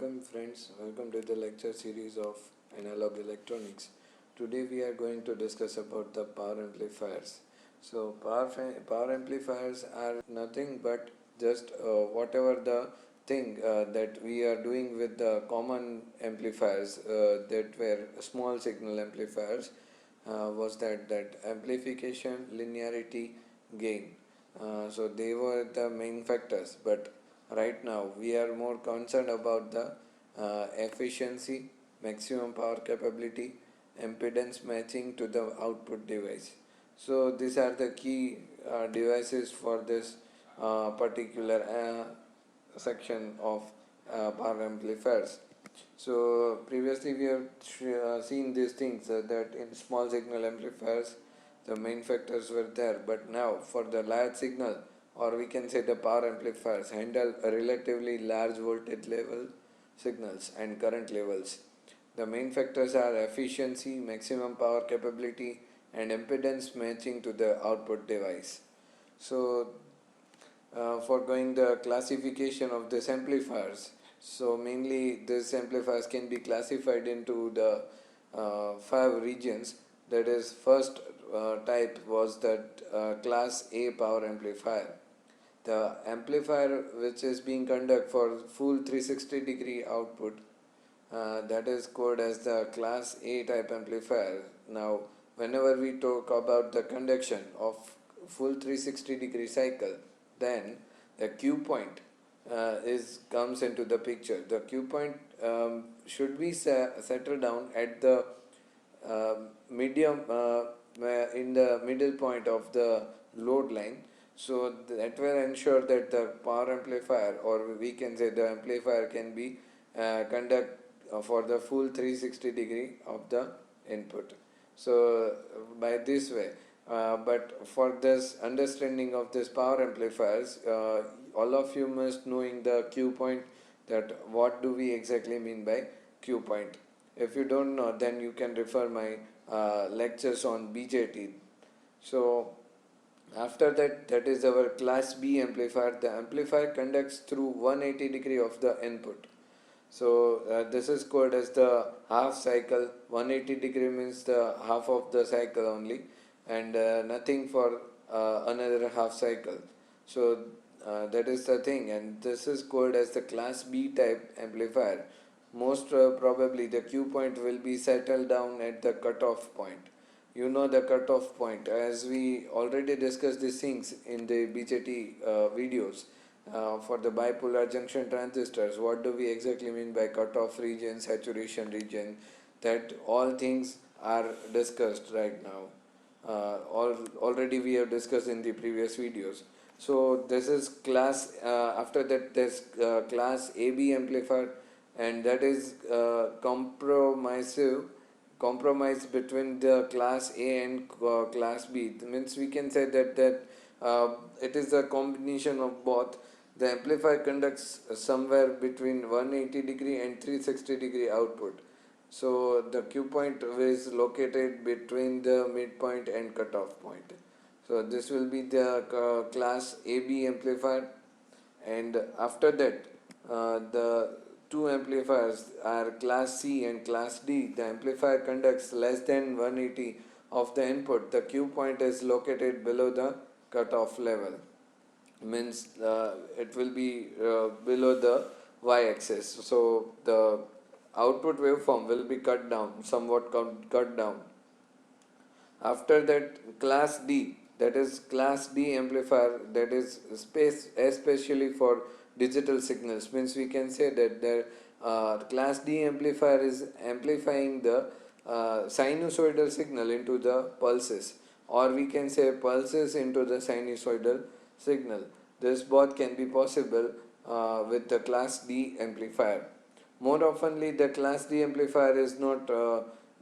Welcome friends, welcome to the lecture series of analog electronics. Today we are going to discuss about the power amplifiers. So power amplifiers are nothing but just whatever the thing that we are doing with the common amplifiers that were small signal amplifiers was that amplification, linearity, gain. So they were the main factors, but right now we are more concerned about the efficiency, maximum power capability, impedance matching to the output device. So these are the key devices for this particular section of power amplifiers. So previously we have seen these things that in small signal amplifiers the main factors were there, but now for the large signal, or we can say the power amplifiers, handle a relatively large voltage level signals and current levels. The main factors are efficiency, maximum power capability, and impedance matching to the output device. So for going the classification of these amplifiers, so mainly these amplifiers can be classified into the 5 regions. That is, first type was that class A power amplifier. The amplifier which is being conducted for full 360-degree output, that is called as the class A type amplifier. Now whenever we talk about the conduction of full 360-degree cycle, then the Q point comes into the picture. The Q point should be settled down at the medium in the middle point of the load line, so that will ensure that the power amplifier, or we can say the amplifier, can be conduct for the full 360 degree of the input. So by this way, but for this understanding of this power amplifiers, all of you must knowing the Q point, that what do we exactly mean by Q point. If you don't know, then you can refer my lectures on BJT. So after that, that is our class B amplifier. The amplifier conducts through 180 degree of the input. So this is called as the half cycle. 180 degree means the half of the cycle only, and nothing for another half cycle. So that is the thing, and this is called as the class B type amplifier. Most probably the Q point will be settled down at the cutoff point. You know the cutoff point, as we already discussed these things in the BJT videos. For the bipolar junction transistors, what do we exactly mean by cutoff region, saturation region? That all things are discussed right now. Already we have discussed in the previous videos. So this is class, after that there's class AB amplifier, and that is compromise between the class A and class B. It means we can say that it is a combination of both. The amplifier conducts somewhere between 180 degree and 360 degree output. So the Q point is located between the midpoint and cutoff point. So this will be the class AB amplifier, and after that the two amplifiers are class C and class D. The amplifier conducts less than 180 of the input. The Q point is located below the cutoff level. Means it will be below the y-axis. So the output waveform will be cut down, somewhat cut down. After that, class D, that is class D amplifier, that is especially for digital signals. Means we can say that the class D amplifier is amplifying the sinusoidal signal into the pulses, or we can say pulses into the sinusoidal signal. This both can be possible with the class D amplifier. More oftenly, the class D amplifier is not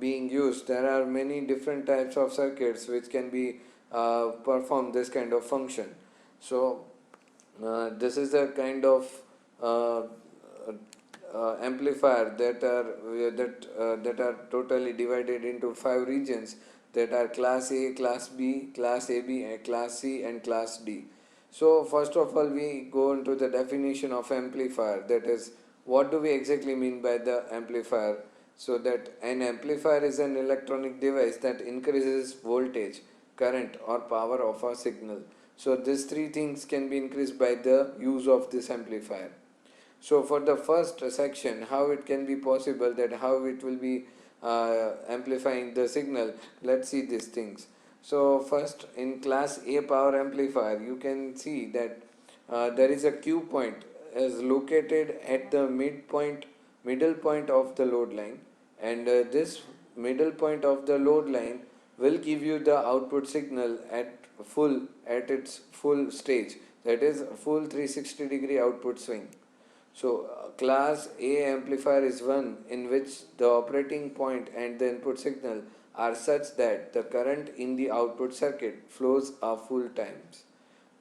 being used. There are many different types of circuits which can be perform this kind of function. So this is a kind of amplifier that are totally divided into 5 regions, that are class A, class B, class AB, and class C, and class D. So first of all, we go into the definition of amplifier. That is, what do we exactly mean by the amplifier? So that an amplifier is an electronic device that increases voltage, current or power of a signal. So these three things can be increased by the use of this amplifier. So for the first section, how it can be possible, that how it will be amplifying the signal, let's see these things. So first, in class A power amplifier, you can see that there is a Q point is located at the middle point of the load line, and this middle point of the load line will give you the output signal at its full stage, that is full 360-degree output swing. So, class A amplifier is one in which the operating point and the input signal are such that the current in the output circuit flows a full times.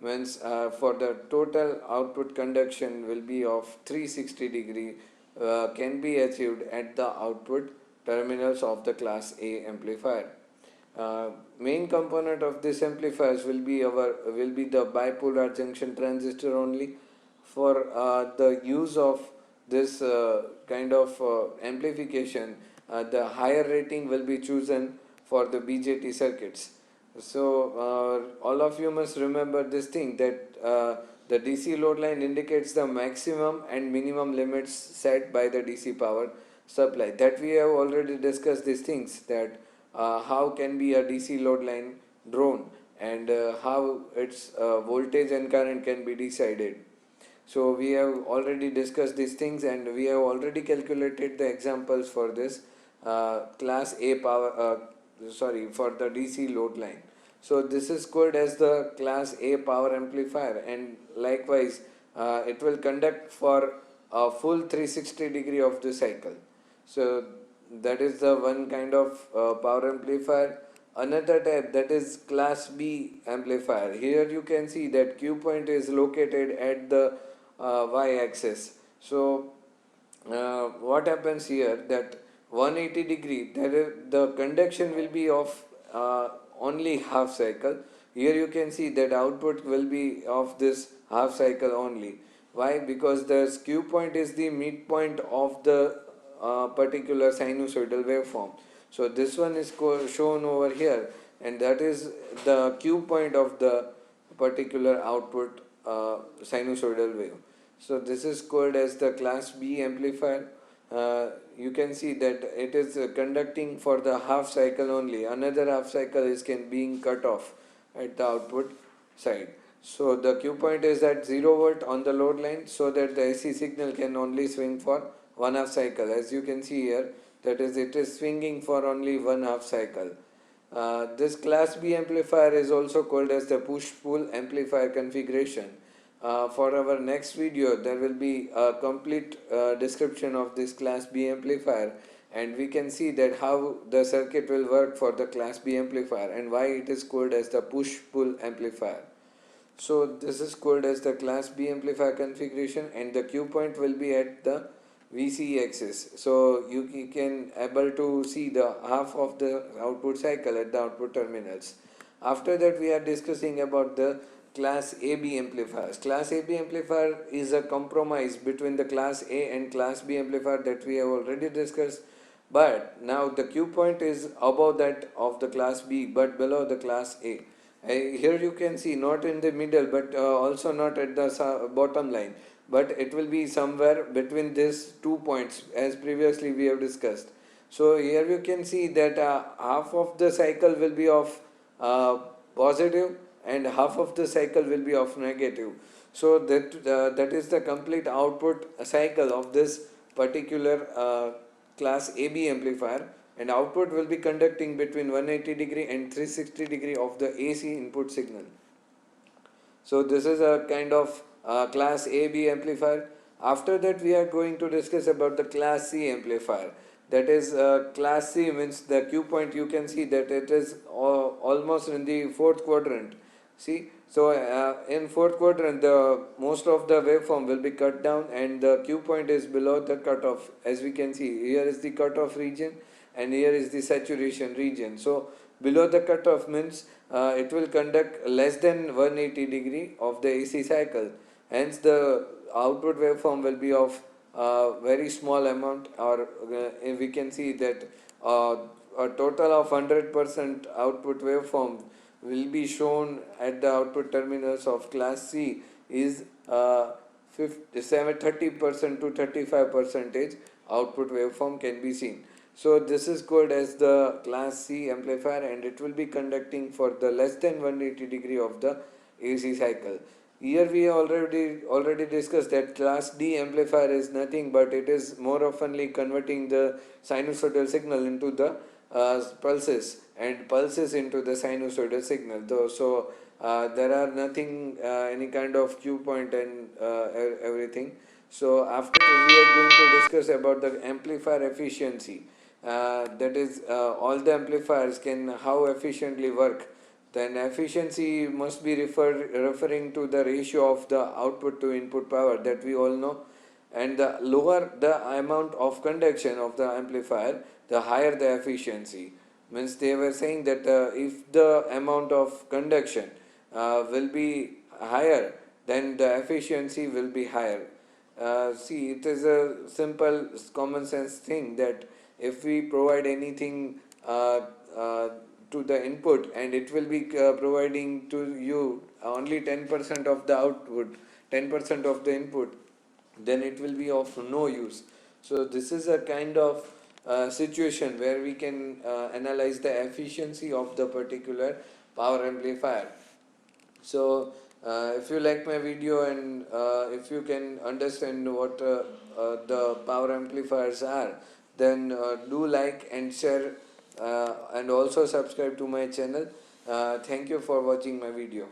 Means for the total output conduction will be of 360 degree can be achieved at the output terminals of the class A amplifier. Main component of this amplifiers will be the bipolar junction transistor only. For the use of this kind of amplification, the higher rating will be chosen for the BJT circuits. So all of you must remember this thing, that the DC load line indicates the maximum and minimum limits set by the DC power supply. That we have already discussed these things, that how can be a DC load line drawn, and how its voltage and current can be decided. So we have already discussed these things, and we have already calculated the examples for this class A power for the DC load line. So this is called as the class A power amplifier, and likewise it will conduct for a full 360 degree of the cycle. So that is the one kind of power amplifier. Another type, that is class B amplifier. Here you can see that Q point is located at the y-axis. So what happens here, that 180 degree, the conduction will be of only half cycle. Here you can see that output will be of this half cycle only. Why? Because the Q point is the midpoint of the particular sinusoidal waveform. So this one is shown over here, and that is the Q point of the particular output sinusoidal wave. So this is called as the class B amplifier. You can see that it is conducting for the half cycle only. Another half cycle is being cut off at the output side. So the Q point is at 0 volt on the load line, so that the AC signal can only swing for one half cycle. As you can see here, that is, it is swinging for only one half cycle. This class B amplifier is also called as the push-pull amplifier configuration. For our next video, there will be a complete description of this class B amplifier, and we can see that how the circuit will work for the class B amplifier and why it is called as the push-pull amplifier. So this is called as the class B amplifier configuration, and the Q point will be at the VC axis. So you can able to see the half of the output cycle at the output terminals. After that, we are discussing about the class AB amplifiers. Class AB amplifier is a compromise between the class A and class B amplifier that we have already discussed. But now the Q point is above that of the class B but below the class A. Here you can see not in the middle, but also not at the bottom line, but it will be somewhere between these 2 points, as previously we have discussed. So here you can see that half of the cycle will be of positive and half of the cycle will be of negative. So that is the complete output cycle of this particular class AB amplifier, and output will be conducting between 180 degree and 360 degree of the AC input signal. So this is a kind of class AB amplifier. After that, we are going to discuss about the class C amplifier. That is class C means the Q point, you can see that it is almost in the fourth quadrant. See, so in fourth quadrant, the most of the waveform will be cut down, and the Q point is below the cutoff. As we can see, here is the cutoff region and here is the saturation region. So below the cutoff means it will conduct less than 180 degree of the AC cycle. Hence the output waveform will be of very small amount, or we can see that a total of 100% output waveform will be shown at the output terminals of class C is 30% to 35% output waveform can be seen. So this is called as the class C amplifier, and it will be conducting for the less than 180 degree of the AC cycle. Here we already discussed that class D amplifier is nothing but it is more oftenly converting the sinusoidal signal into the pulses, and pulses into the sinusoidal signal. So there are nothing any kind of cue point and everything. So after we are going to discuss about the amplifier efficiency. That is all the amplifiers can how efficiently work. Then efficiency must be referring to the ratio of the output to input power that we all know, and the lower the amount of conduction of the amplifier, the higher the efficiency. Means they were saying that if the amount of conduction will be higher, then the efficiency will be higher. See, it is a simple common sense thing that if we provide anything to the input, and it will be providing to you only 10% of the output, 10% of the input, then it will be of no use. So this is a kind of situation where we can analyze the efficiency of the particular power amplifier. So if you like my video, and if you can understand what the power amplifiers are, then do like and share, and also subscribe to my channel. Thank you for watching my video.